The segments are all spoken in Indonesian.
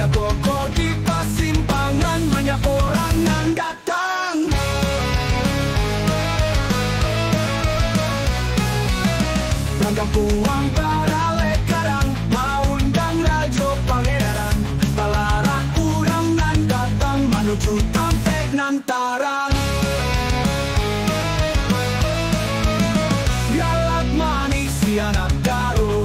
Ada pokok di persimpangan, banyak orang yang datang. Rangka puang barale karang, maundang rajo pangeran. Balara urang nan datang, menuju tampek nantarang. Galak manis si anak daro,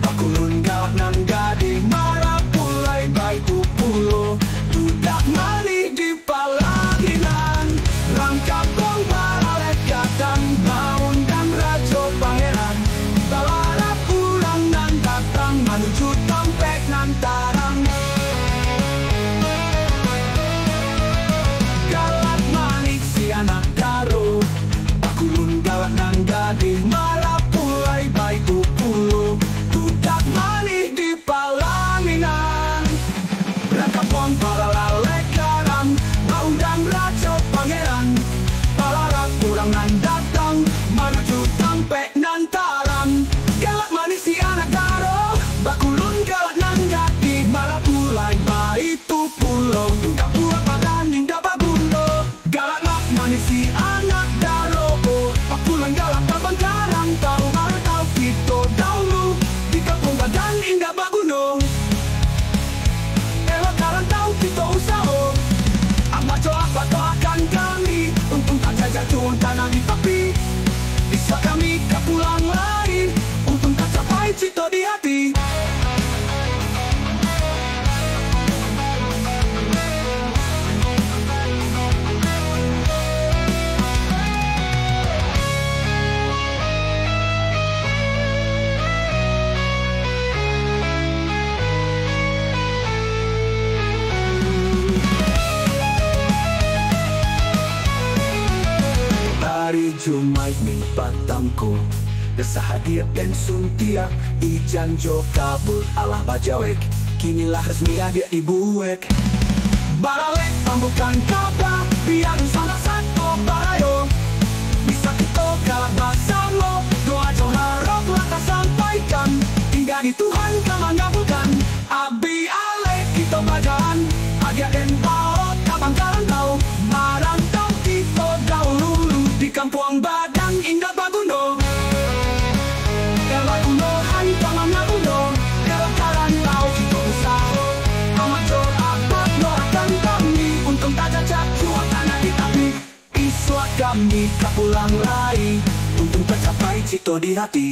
pakulun galak nan gading, marah pulai baik pulo. Tudak mani di palaginan, rangka puang barale datang, maundang rajo pangeran. Balara urang nan datang, menuju tampek nantarang. Galak manis si anak daro, pakulun galak nan gading, marah pulai baik pulo. Tudak mani di palanginan, rangka puang barale karang, maundang rajo pangeran. Balara urang nan datang, menuju tampek nantarang. Galak manis si anak daro, bakulun galak nan gading, marah pulai baik pulo. Tudak buat padaning dapat bulo. Galak manis si anak daro, pakulun galak babang karang, tahu marah tahu pito dahulu di kampung badan indah bagunung. Elok karang tahu pito usaho, amat coba apa akan kami, untung tak jaga tuan tanah di papi. Bisa kami ke pulang lain, untung tak capai cito di hati. Hari Jumat mi patangko, desa hadir dan suntiak, ijan jo kabul alah bajawek, kinilah resmi hadir ibuek. Baralek pambukan kabar, biar salah satu barayo. Bisa kita galak basalo, doa jo harap laka sampaikan, hingga di Tuhan kama ngabulkan. Abi alek kita bajaan, adia dan paot kabang karantau, marantau kita dahulu di kampung badang indah bagundo. Elak uno hai pangan nagundo, elak karan lau kita usaho, amat jor abad doakan kami, untung tak jajak jual tanah di tapi. Iswat kami kapulang lai, untung tercapai cito di hati.